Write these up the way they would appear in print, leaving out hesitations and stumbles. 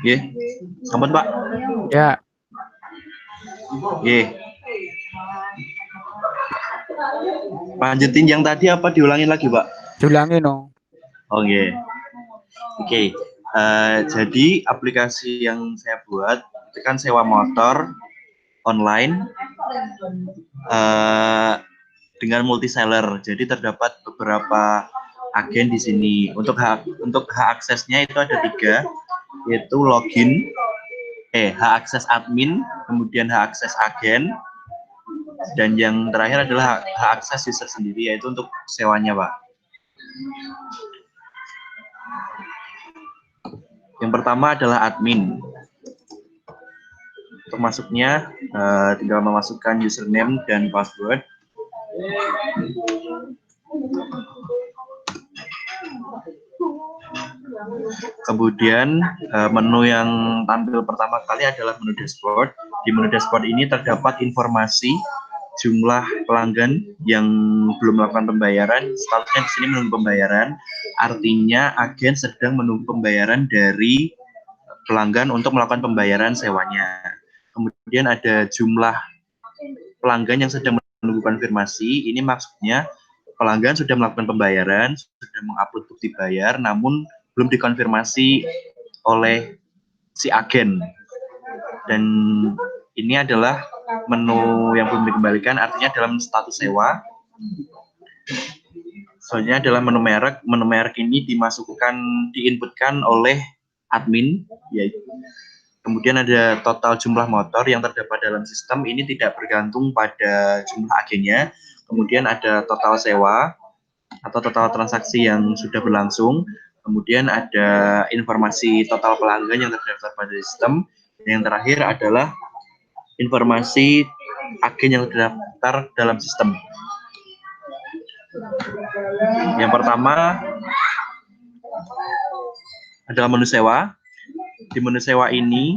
Ya, sampun Pak. Ya. Ya. Lanjutin yang tadi apa diulangin lagi Pak? Diulangi no. Oke. Oke. Jadi aplikasi yang saya buat itu kan sewa motor online dengan multi seller. Jadi terdapat beberapa agen di sini. Untuk hak aksesnya itu ada 3, yaitu login, hak akses admin, kemudian hak akses agen, dan yang terakhir adalah hak akses user sendiri, yaitu untuk sewanya Pak. Yang pertama adalah admin. Untuk masuknya tinggal memasukkan username dan password. Kemudian menu yang tampil pertama kali adalah menu dashboard. Di menu dashboard ini terdapat informasi jumlah pelanggan yang belum melakukan pembayaran. Statusnya di sini menunggu pembayaran. Artinya agen sedang menunggu pembayaran dari pelanggan untuk melakukan pembayaran sewanya. Kemudian ada jumlah pelanggan yang sedang menunggu konfirmasi. Ini maksudnya pelanggan sudah melakukan pembayaran, sudah mengupload bukti bayar, namun belum dikonfirmasi oleh si agen. Dan ini adalah menu yang belum dikembalikan, artinya dalam status sewa. Soalnya adalah menu merek. Menu merek ini diinputkan oleh admin, yaitu. Kemudian ada total jumlah motor yang terdapat dalam sistem, ini tidak bergantung pada jumlah agennya. Kemudian ada total sewa atau total transaksi yang sudah berlangsung. Kemudian ada informasi total pelanggan yang terdaftar pada sistem. Yang terakhir adalah informasi agen yang terdaftar dalam sistem. Yang pertama adalah menu sewa. Di menu sewa ini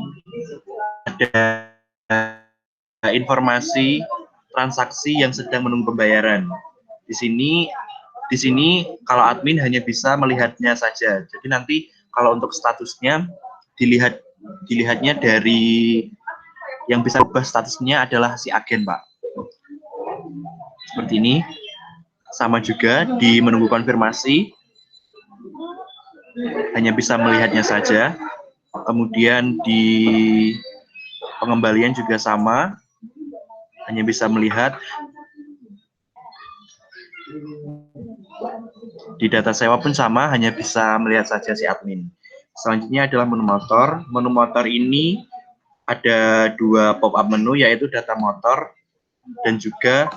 ada informasi transaksi yang sedang menunggu pembayaran. Di sini kalau admin hanya bisa melihatnya saja. Jadi nanti kalau untuk statusnya dilihatnya dari yang bisa ubah statusnya adalah si agen, Pak. Seperti ini. Sama juga di menunggu konfirmasi hanya bisa melihatnya saja. Kemudian di pengembalian juga sama, hanya bisa melihat. Di data sewa pun sama, hanya bisa melihat saja si admin. Selanjutnya adalah menu motor. Menu motor ini ada 2 pop-up menu, yaitu data motor dan juga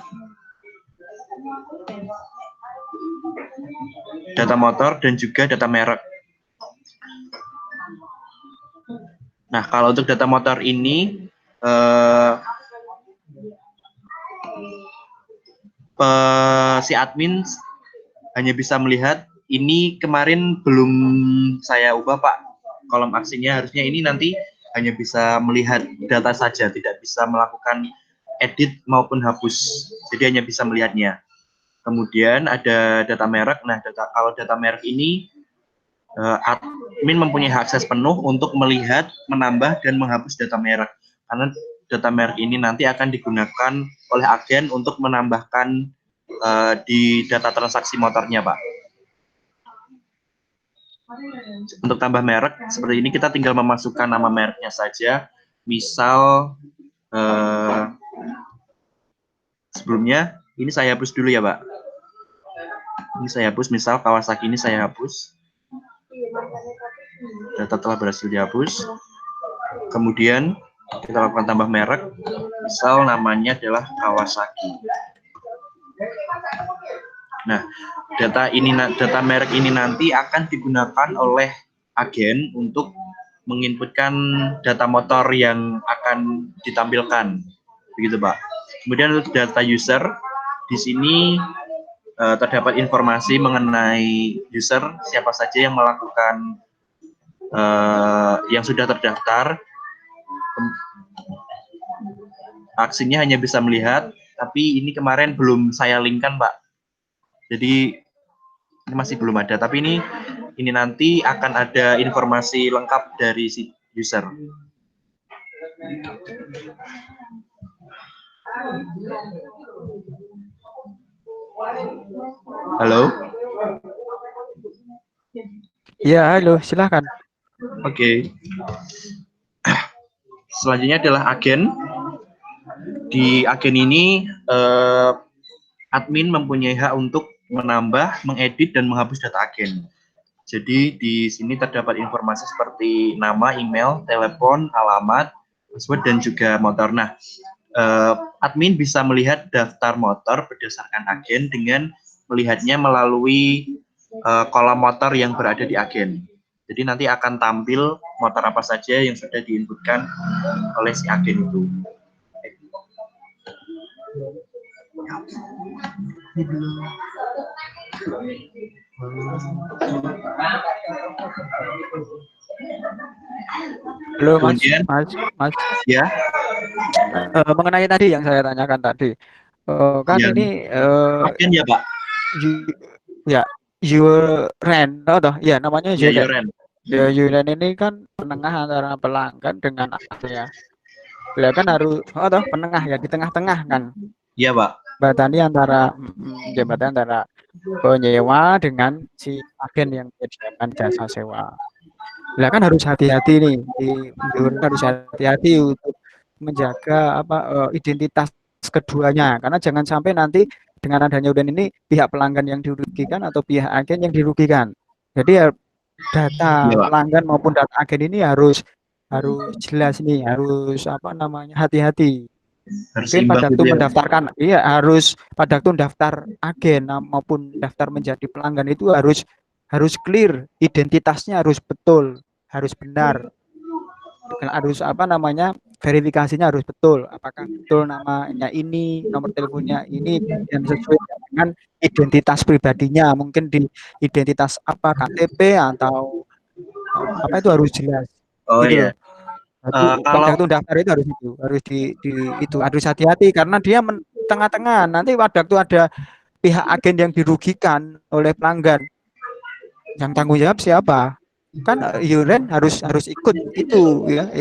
data merek. Nah, kalau untuk data motor ini si admin hanya bisa melihat. Ini kemarin belum saya ubah, Pak. Kolom aksinya harusnya ini nanti hanya bisa melihat data saja, tidak bisa melakukan edit maupun hapus. Jadi hanya bisa melihatnya. Kemudian ada data merek. Nah, kalau data merek ini admin mempunyai akses penuh untuk melihat, menambah, dan menghapus data merek. Karena data merek ini nanti akan digunakan oleh agen untuk menambahkan di data transaksi motornya, Pak. Untuk tambah merek, seperti ini kita tinggal memasukkan nama mereknya saja. Misal, sebelumnya, ini saya hapus dulu ya, Pak. Ini saya hapus, misal Kawasaki ini saya hapus. Data telah berhasil dihapus. Kemudian kita lakukan tambah merek, misal namanya adalah Kawasaki. Nah, data merek ini nanti akan digunakan oleh agen untuk menginputkan data motor yang akan ditampilkan, begitu Pak. Kemudian untuk data user, di sini terdapat informasi mengenai user, siapa saja yang melakukan yang sudah terdaftar. Aksinya hanya bisa melihat, tapi ini kemarin belum saya linkkan, Pak. Jadi ini masih belum ada, tapi ini nanti akan ada informasi lengkap dari si user. Halo? Ya, halo, silakan. Oke. Selanjutnya adalah agen. Di agen ini admin mempunyai hak untuk menambah, mengedit, dan menghapus data agen. Jadi di sini terdapat informasi seperti nama, email, telepon, alamat, password, dan juga motor. Nah, admin bisa melihat daftar motor berdasarkan agen dengan melihatnya melalui kolom motor yang berada di agen. Jadi nanti akan tampil motor apa saja yang sudah diinputkan oleh si agen itu. Halo, Mas. Kemudian, Mas. ya, Mengenai tadi yang saya tanyakan tadi, kan yang ini agen ya, Pak? ya, Yuren, toh, ya namanya Ya, Yuren. Yoren. Ya, Yuren ini kan penengah antara pelanggan dengan ya. Beliau kan harus, toh, penengah ya, di tengah-tengah kan. Iya, Pak. Jembatan antara penyewa dengan si agen yang menyediakan jasa sewa. Lah kan harus hati-hati nih, harus hati-hati untuk menjaga identitas keduanya, karena jangan sampai nanti dengan adanya UDAN ini pihak pelanggan yang dirugikan atau pihak agen yang dirugikan. Jadi ya Iya, data Pak. pelanggan maupun data agen ini harus jelas nih, harus hati-hati. Harus Mungkin seimbang pada waktu gitu ya, Pak. mendaftarkan, iya harus pada waktu daftar agen maupun daftar menjadi pelanggan itu harus clear, identitasnya harus betul, harus benar, harus verifikasinya harus betul, apakah betul namanya ini, nomor teleponnya ini, dan sesuai dengan identitas pribadinya, mungkin di identitas apa KTP atau apa itu harus jelas, Oh gitu iya. loh. Jadi pada Kalau waktu daftar itu harus hati-hati karena dia tengah-tengah, nanti pada waktu ada pihak agen yang dirugikan oleh pelanggan, yang tanggung jawab siapa? Kan Yuren harus ikut itu ya,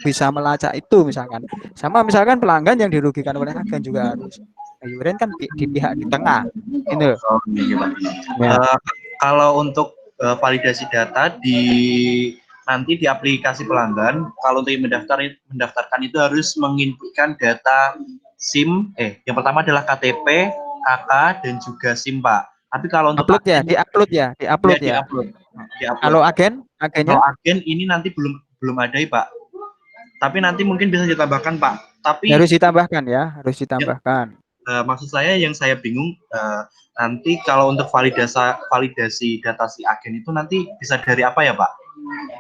bisa melacak itu misalkan. Sama misalkan pelanggan yang dirugikan oleh agen juga harus. Yuren kan di pihak di tengah. Ini loh. oh, iya, Pak. Ya. Kalau untuk validasi data nanti di aplikasi pelanggan, kalau untuk mendaftarkan itu harus menginputkan data SIM. Yang pertama adalah KTP, KK, dan juga SIM, Pak. Tapi kalau untuk Upload ya, agen, diupload ya. diupload. Kalau agennya Kalau agen ini nanti belum ada, Pak. Tapi nanti mungkin bisa ditambahkan, Pak. Tapi harus ditambahkan ya, harus ya, ditambahkan. maksud saya yang saya bingung, nanti kalau untuk validasi data si agen itu nanti bisa dari apa ya, Pak?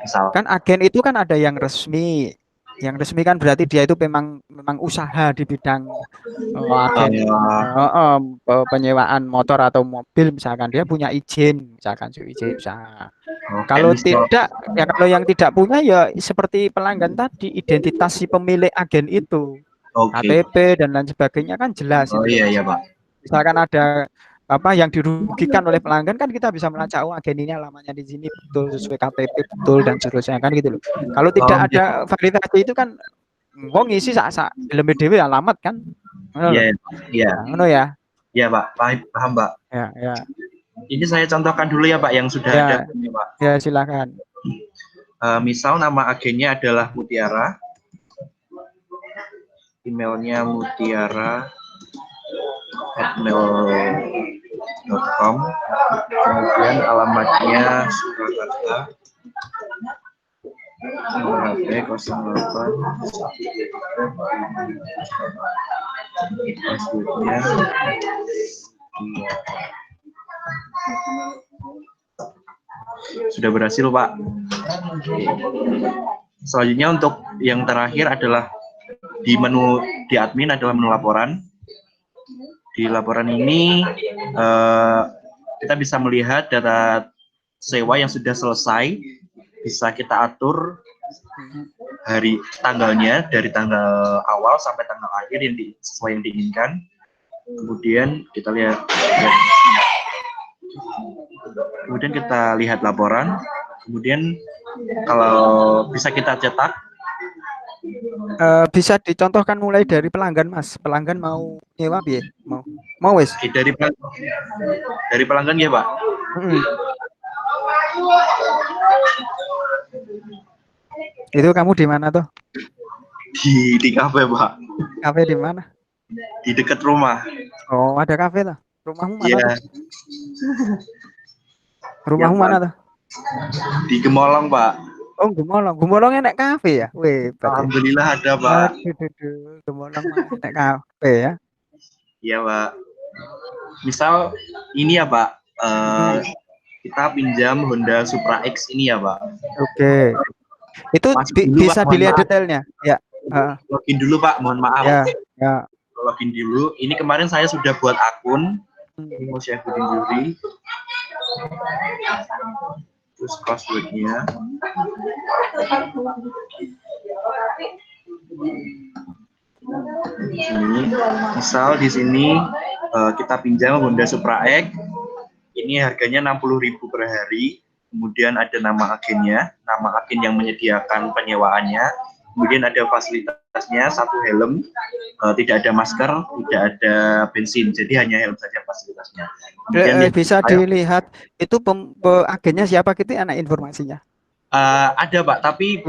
Misal. Kan agen itu kan ada yang resmi. Yang resmi kan berarti dia itu memang usaha di bidang penyewaan motor atau mobil, misalkan dia punya izin, misalkan izin usaha. Kalau misal, tidak, ya kalau yang tidak punya ya seperti pelanggan tadi, identitas si pemilik agen itu, KTP dan lain sebagainya kan jelas oh itu loh iya Mas. iya, Pak. Misalkan ada yang dirugikan oleh pelanggan kan kita bisa melacak, oh agen ini alamatnya di sini betul, sesuai KTP betul dan seterusnya kan gitu loh. Kalau tidak ada validasi itu kan wong ngisi sak dalam dhewe alamat kan. Iya, iya. Ngono ya. Iya, Pak. Paham, Pak. Ya. Ini saya contohkan dulu ya, Pak, yang sudah ada, Pak. Ya, silakan. Misal nama agennya adalah Mutiara. Emailnya mutiara@mail.com, kemudian alamatnya Surakarta, nomor HP 08, passwordnya sudah berhasil, Pak. Selanjutnya untuk yang terakhir adalah di admin adalah menu laporan. Di laporan ini kita bisa melihat data sewa yang sudah selesai, bisa kita atur hari tanggalnya dari tanggal awal sampai tanggal akhir yang sesuai yang diinginkan. Kemudian kita lihat laporan. Kemudian kalau bisa kita cetak, bisa dicontohkan mulai dari pelanggan, Mas. Pelanggan mau nyewa piye? Mau wes? Dari pelanggan ya, Pak. Itu kamu di mana tuh? Di kafe, Pak. Kafe di mana? Di dekat rumah. Oh, ada kafe tuh. Rumahmu mana? Iya. Rumahmu Ya, mana tuh? Di Gemolong, Pak. Oh, Gemolong. Gemolong enak kafe ya? Wih, Alhamdulillah ada, Pak. Gemolong enak kafe ya? Iya, Pak. Misal ini ya, Pak. Kita pinjam Honda Supra X ini ya, Pak. Oke. Itu bisa dilihat detailnya. Ya. Login dulu, Pak. Mohon maaf. Ya. Login dulu. Ini kemarin saya sudah buat akun. Ini mau saya ikutin dulu. Terus passwordnya. Ini, misal di sini kita pinjam Honda Supra X. Ini harganya 60.000 per hari. Kemudian ada nama agennya, nama agen yang menyediakan penyewaannya. Kemudian ada fasilitasnya, 1 helm, tidak ada masker, tidak ada bensin, jadi hanya helm saja fasilitasnya. Kemudian bisa dilihat itu agennya siapa gitu, anak informasinya? Ada, Pak, tapi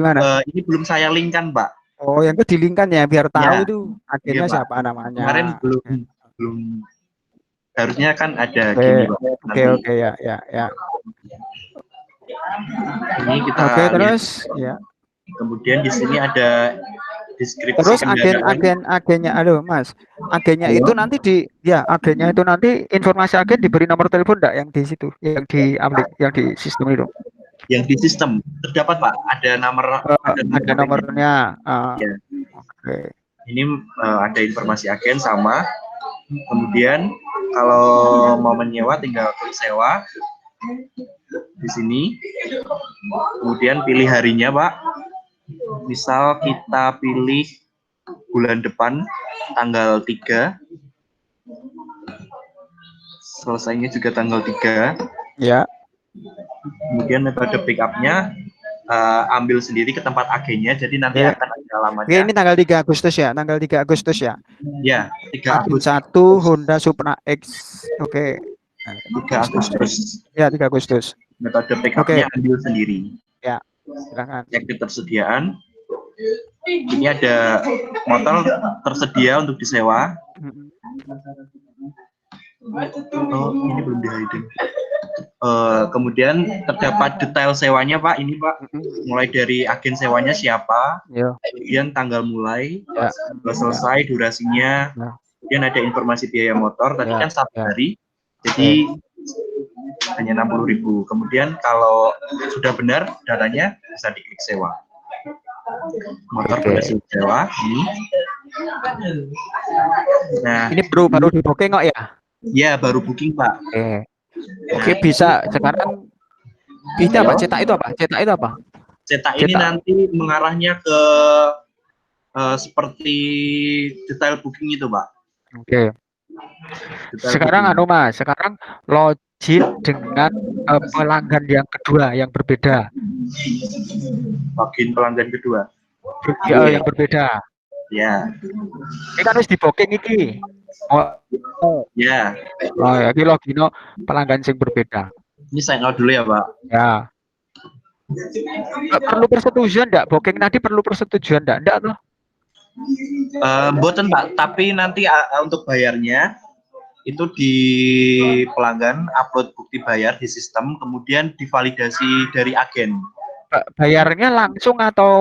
ini belum saya linkkan, Pak. Oh, yang itu dilingkan ya, biar tahu ya, itu agennya ya, siapa namanya. Kemarin belum harusnya kan ada gini, Pak. Oke, ya. Ini kita terus ya. Kemudian di sini ada deskripsi. Terus agennya, halo Mas, agennya itu nanti agennya itu nanti informasi agen diberi nomor telepon enggak yang di situ, yang di sistem itu? Yang di sistem terdapat, Pak, ada nomornya. Ya. Oke. Ini ada informasi agen sama. Kemudian kalau mau menyewa tinggal klik sewa di sini. Kemudian pilih harinya, Pak. Misal kita pilih bulan depan tanggal 3. Selesainya juga tanggal 3. Ya. Kemudian metode pick-up-nya ambil sendiri ke tempat agennya, jadi nanti akan ada alamatnya. Ini tanggal 3 Agustus ya, tanggal 3 Agustus ya. Ya, 3 Agustus. 1 Honda Supra X. Oke. 3 Agustus. Ya, 3 Agustus. Metode pick-up-nya ambil sendiri. Ya, silakan. Cek ketersediaan. Ini ada motor tersedia untuk disewa. Oh, ini belum di-hiding. Kemudian terdapat detail sewanya, Pak. Ini, Pak, mulai dari agen sewanya siapa, kemudian tanggal mulai, selesai, durasinya, kemudian ada informasi biaya motor. Tadi kan 1 hari, jadi hanya 60.000. Kemudian kalau sudah benar datanya bisa diklik sewa. Motor berhasil sewa. Nah, ini baru di booking kok ya? Ya, baru booking, Pak. Oke, bisa sekarang bisa apa? Cetak itu apa? Cetak ini nanti mengarahnya ke seperti detail booking itu, Pak. Oke. Sekarang Mas, sekarang login dengan pelanggan yang kedua yang berbeda. Login pelanggan kedua. Yang berbeda. Ya. Ini kan harus di booking ini. Ya. Oh ya, ini login pelanggan yang berbeda. Ini sign out dulu ya, Pak. Ya. Perlu persetujuan enggak? Booking tadi perlu persetujuan enggak tuh? Mboten, Pak, tapi nanti untuk bayarnya itu di pelanggan upload bukti bayar di sistem, kemudian divalidasi dari agen. Bayarnya langsung atau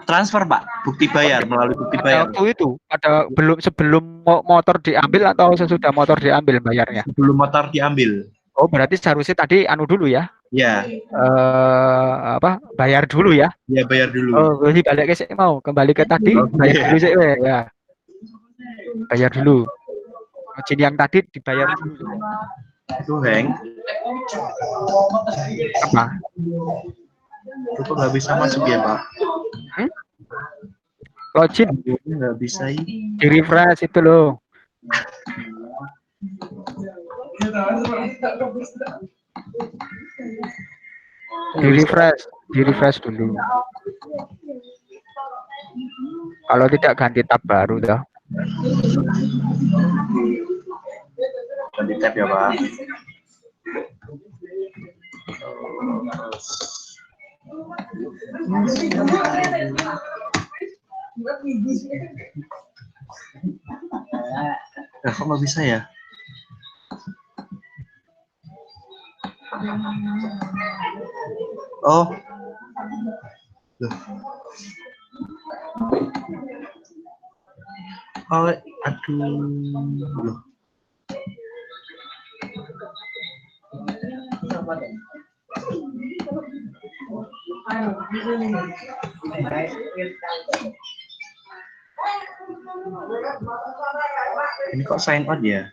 transfer, Pak? Bukti bayar melalui bukti bayar. Waktu itu ada sebelum motor diambil atau sesudah motor diambil bayarnya? Sebelum motor diambil. Oh, berarti seharusnya tadi dulu ya? Ya. Bayar dulu ya? Ya, bayar dulu. Oh, balik ke kembali ke tadi, bayar dulu sih, ya. Bayar dulu. Login yang tadi dibayar dulu. Itu Heng. Apa? Itu nggak bisa masuk ya Pak? Login Nggak bisa ini. di refresh itu loh. Di refresh dulu. Kalau tidak ganti tab baru dah. Ganti tab ya Pak. Nah, kok nggak bisa ya? Oh. Loh. Oh, aduh. Loh. Ini kok sign out ya?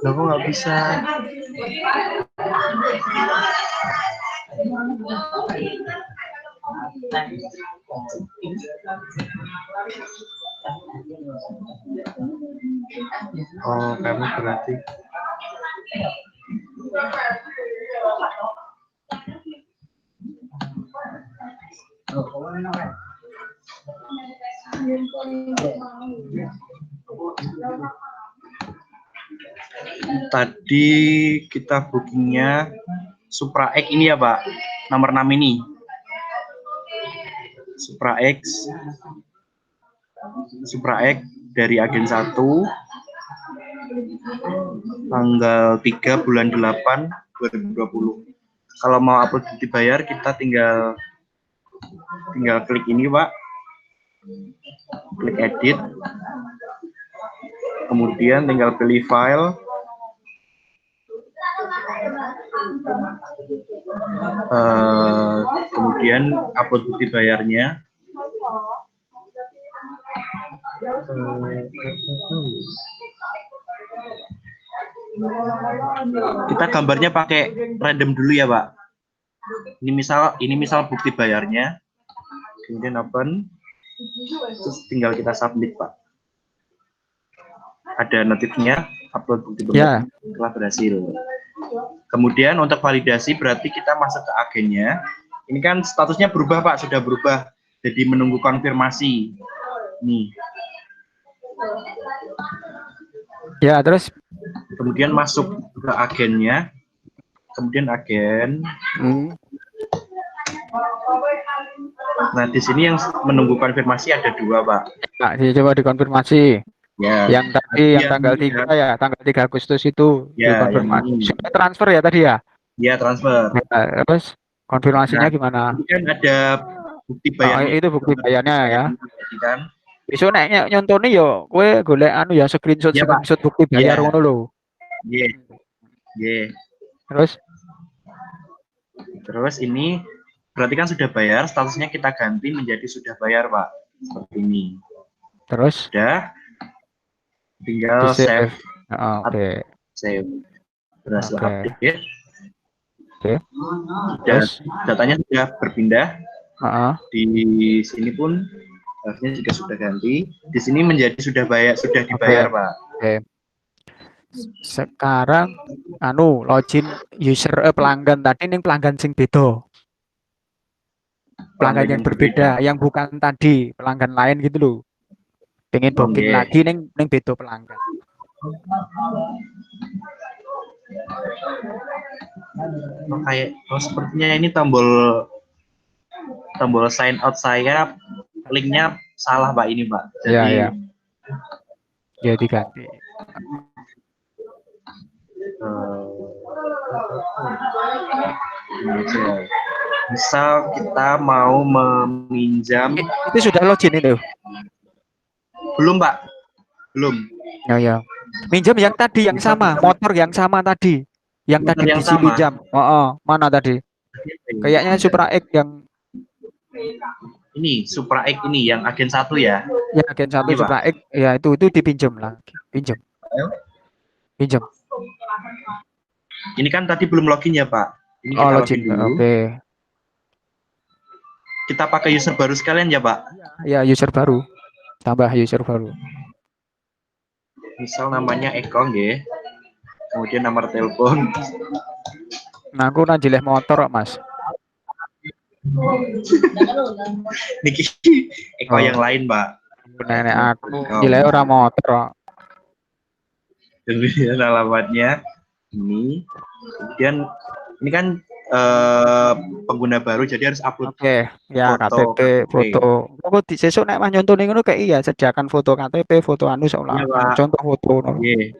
Loh, kok nggak bisa? Oh, kamu berarti. Tadi kita bookingnya Supra X ini ya Pak, nomor 6 ini. Supra X dari agen 1 tanggal 3 bulan 8 2020. Kalau mau upload bukti bayar kita tinggal klik ini Pak, klik edit, kemudian tinggal pilih file, kemudian upload bukti bayarnya. Kita gambarnya pakai random dulu ya Pak. Ini misal bukti bayarnya, kemudian open, terus tinggal kita submit Pak. Ada notifnya upload bukti bayar telah berhasil. Kemudian untuk validasi berarti kita masuk ke agennya. Ini kan statusnya berubah Pak, sudah berubah jadi menunggu konfirmasi. Nih. Ya, terus kemudian masuk ke agennya, kemudian agen. Nah, di sini yang menunggu konfirmasi ada 2 Pak. Nah, coba dikonfirmasi. Ya. Yang tadi yang tanggal 3 ya, tanggal 3 Agustus itu ya, dikonfirmasi. Sudah transfer ya tadi ya? Ya, transfer. Ya, terus konfirmasinya gimana? Ini kan ada bukti bayarnya. Itu bukti bayarnya ya. Kan? Besok nek nyontoni yo, kowe golek anu ya screenshot bukti bayar ngono lho. Terus ini berarti kan sudah bayar, statusnya kita ganti menjadi sudah bayar Pak. Seperti ini. Terus sudah tinggal save. Oke. Save. Berhasil update. Oke. Datanya sudah berpindah. Di sini pun harusnya juga sudah ganti. Di sini menjadi sudah dibayar Pak. Oke. Sekarang login user pelanggan tadi ning pelanggan sing beda. Pelanggan yang berbeda, yang bukan tadi, pelanggan lain gitu loh. Pengen booking lagi ning beda pelanggan. Sepertinya ini tombol tombol sign out saya linknya salah Pak ini Pak. Jadi Ya, ya diganti. Misal kita mau meminjam, Itu sudah login itu. belum Pak, belum. Ya. Minjam yang tadi yang Misal sama, kita motor yang sama tadi. Yang motor tadi yang diisi sama, pinjam. Mana tadi? Kayaknya Supra X yang ini Supra X ini yang agen 1 ya. Agen 1 Ini Pak. Supra X, ya itu dipinjam lagi. Pinjam. Ini kan tadi belum login ya Pak. Ini kita Login. login dulu. Oke. Kita pakai user baru sekalian ya Pak. Ya, user baru. Tambah user baru. Misal namanya Eko nggih. Kemudian nomor telepon. Nah, aku jileh motor kok, Mas. Niki Eko yang lain, Pak. Nenek aku jileh orang motor kok. Kemudian alamatnya ini. Kemudian ini kan pengguna baru jadi harus upload ya foto KTP, foto. Kok di sesuk nek mah nyontone ngono kayak iya sediakan foto KTP, foto anu seolah contoh foto. Iya.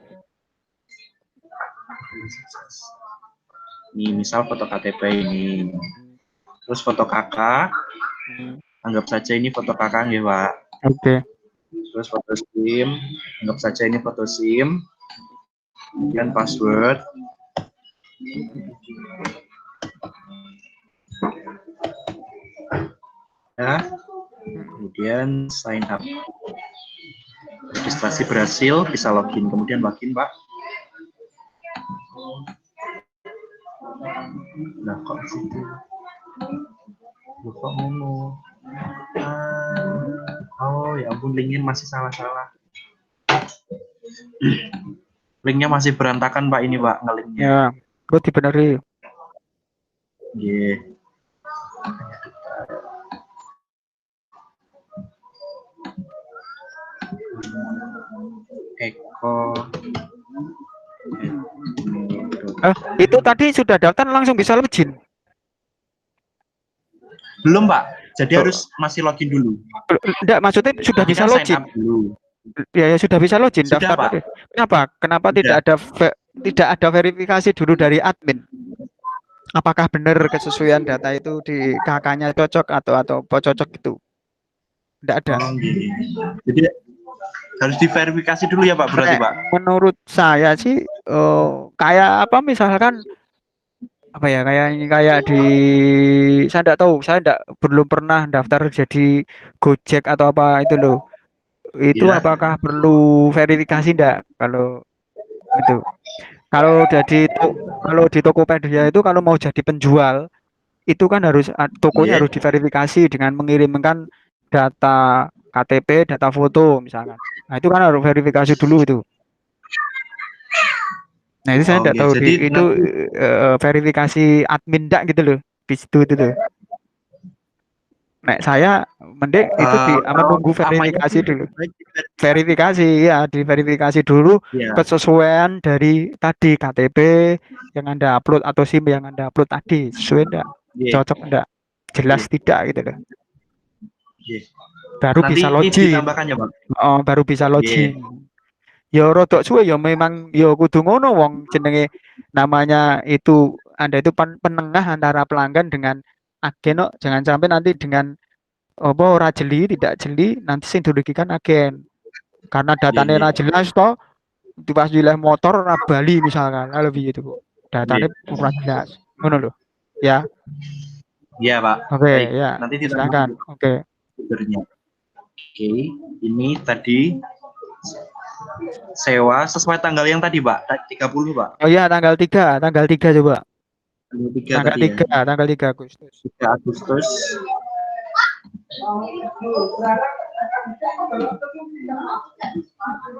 Ini misal foto KTP ini. Terus foto kakak. Anggap saja ini foto kakak ya, Pak. Oke. Terus foto SIM, anggap saja ini foto SIM. Kemudian password. Ya. Kemudian sign up. Registrasi berhasil, bisa login. Kemudian login, Pak. Nah, kok situ? Kok ngono? Oh, ya ampun, linknya masih salah-salah. Linknya masih berantakan, Pak, ini, Pak, ngelinknya. Ya, gue dibeneri. Yeah. Eko. Itu tadi sudah daftar langsung bisa login? Belum, Pak. Jadi harus masih login dulu. Enggak, maksudnya sudah bisa login. Ya, sudah bisa login sudah, daftar Pak. tadi. Kenapa sudah. tidak ada verifikasi dulu dari admin? Apakah benar kesesuaian data itu di kakaknya cocok atau cocok itu? Tidak ada. Jadi harus diverifikasi dulu ya Pak berarti Pak. Menurut saya sih kayak apa misalkan apa ya kayak di saya tidak tahu, saya belum pernah daftar jadi Gojek atau apa itu loh. Itu apakah perlu verifikasi enggak kalau itu? Kalau di Tokopedia itu kalau mau jadi penjual itu kan harus tokonya harus diverifikasi dengan mengirimkan data KTP, data foto misalkan. Nah, itu kan harus verifikasi dulu itu. Nah, itu saya tidak tahu itu verifikasi admin enggak gitu loh. Di situ itu tuh. Nah, saya mending itu menunggu verifikasi dulu. Verifikasi ya, diverifikasi dulu kesesuaian dari tadi KTP yang Anda upload atau SIM yang Anda upload tadi sesuai enggak? Cocok enggak? Jelas tidak gitu loh. Baru nanti bisa login. Ya, Bang? Baru bisa login. Ya rodok suwe ya memang ya kudu ngono wong jenenge namanya itu Anda itu penengah antara pelanggan dengan agen kok. Jangan sampai nanti dengan ora jeli, tidak jeli nanti sing dirugikan agen. Karena datanya ora jelas toh pas jileh motor ora bali misalkan lebih gitu. Datanya ora jelas. Ngono lho. Ya. Iya, Pak. Oke, Baik. ya. Nanti silakan. Oke. Oke, ini tadi sewa sesuai tanggal yang tadi, Pak. 30, Pak. Oh iya, tanggal 3 coba. Tanggal 3 tanggal 3 Agustus. 3 Agustus.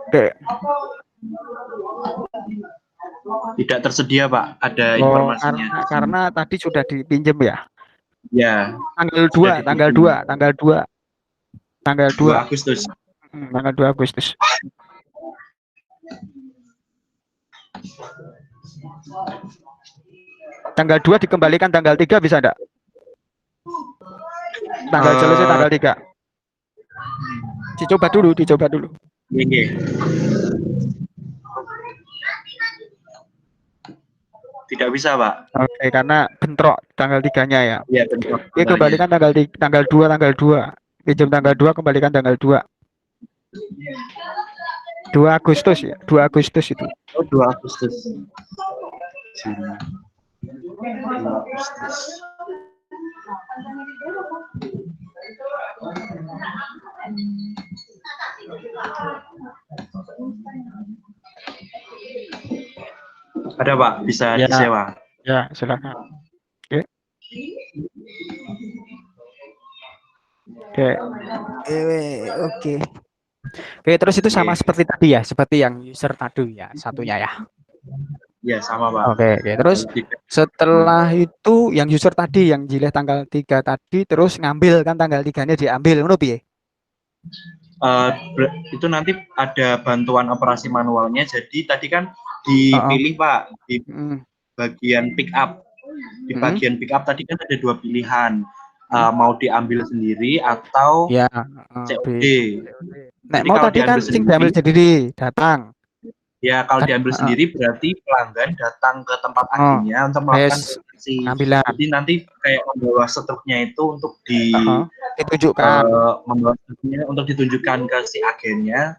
Oke. Tidak tersedia, Pak. Ada informasinya. Karena tadi sudah dipinjam ya? Ya. Tanggal 2 Agustus. Tanggal 2 Agustus. Tanggal 2 dikembalikan tanggal 3 bisa enggak? Tanggal selesai tanggal 3. Dicoba dulu. Nggih. Tidak bisa, Pak. Oke, karena bentrok tanggal 3-nya ya. Iya, bentrok Oke, tanggalnya. kembalikan tanggal 2. Pinjam tanggal 2, kembalikan tanggal 2. 2 Agustus ya. 2 Agustus itu. Oh, 2 Agustus. Juni. 2 Agustus. Ada, Pak, bisa Ya. disewa. Ya, silakan. Oke. Oke. Oke, terus itu sama seperti tadi ya, seperti yang user tadi ya, satunya ya. Ya, sama, Pak. Oke. Terus setelah itu yang user tadi yang jileh tanggal 3 tadi terus ngambil kan tanggal 3-nya diambil ngono piye? Itu nanti ada bantuan operasi manualnya. Jadi tadi kan dipilih, Pak, di bagian pick up. Di bagian pick up tadi kan ada 2 pilihan. Mau diambil sendiri atau ya, COD. Nek mau tadi kan sing diambil sendiri datang. Ya, kalau diambil sendiri berarti pelanggan datang ke tempat agennya untuk melakukan transaksi. Jadi nanti kayak membawa struknya itu untuk ditunjukkan. Membawa struknya untuk ditunjukkan ke si agennya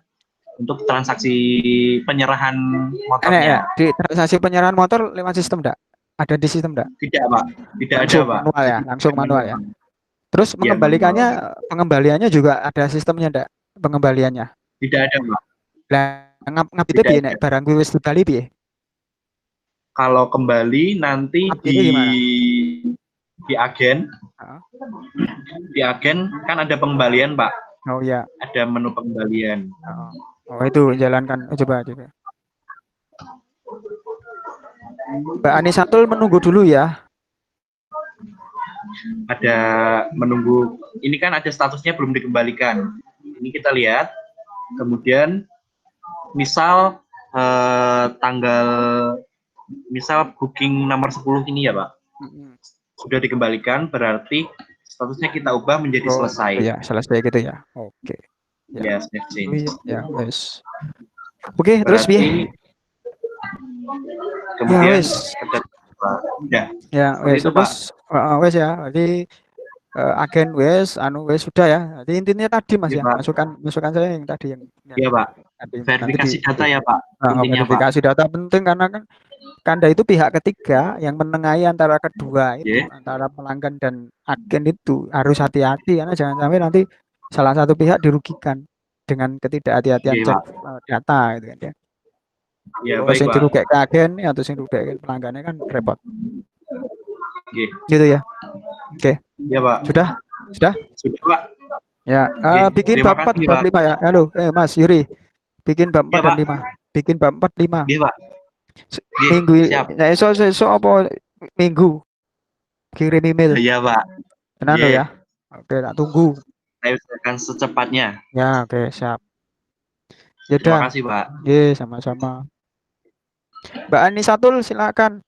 untuk transaksi penyerahan motornya. Di transaksi penyerahan motor lewat sistem enggak? Ada di sistem enggak? Tidak, Pak. Tidak langsung ada, Pak. Manual ya, langsung manual ya. Terus pengembaliannya juga ada sistemnya enggak? Pengembaliannya? Tidak ada, Pak. Lah ngapite piye nek barang kuwi wis dibali piye? Kalau kembali nanti di agen. Di agen kan ada pengembalian, Pak. Oh iya. Ada menu pengembalian. Oh itu jalankan coba. Mbak Anisatul menunggu dulu ya. Ada menunggu. Ini kan ada statusnya belum dikembalikan. Ini kita lihat. Kemudian misal misal booking nomor 10 ini ya, Pak. Sudah dikembalikan, berarti statusnya kita ubah menjadi selesai. Ya, selesai gitu ya. Oke. Ya, ya, wes. Oke, terus piye? Kemudian ya, wes terus wes ya. Jadi agen wes sudah ya. Jadi intinya tadi Mas ya, masukan saya yang tadi yang iya, Pak. Verifikasi data ya, Pak. Intinya, verifikasi data penting karena kan Kanda itu pihak ketiga yang menengahi antara kedua itu, antara pelanggan dan agen itu harus hati-hati karena jangan sampai nanti salah satu pihak dirugikan dengan ketidakhati-hatian cek data gitu kan ya. Ya, baik, Pak. Sing dirugek ke agen atau sing dirugek pelanggannya kan repot. Gitu ya. Oke. Iya, Pak. Sudah, Pak. Ya, bikin bab 4 bab 5 ya. Halo, Mas Yuri. Bikin bab 4 dan 5. Bikin bab 4 5. Iya, Pak. Minggu esok apa minggu kirim email. Iya, Pak. Tenang lo ya. Oke, tak tunggu. Saya usahakan secepatnya. Ya, oke, siap. Terima kasih, Pak. Sama-sama. Mbak Anisatul silakan.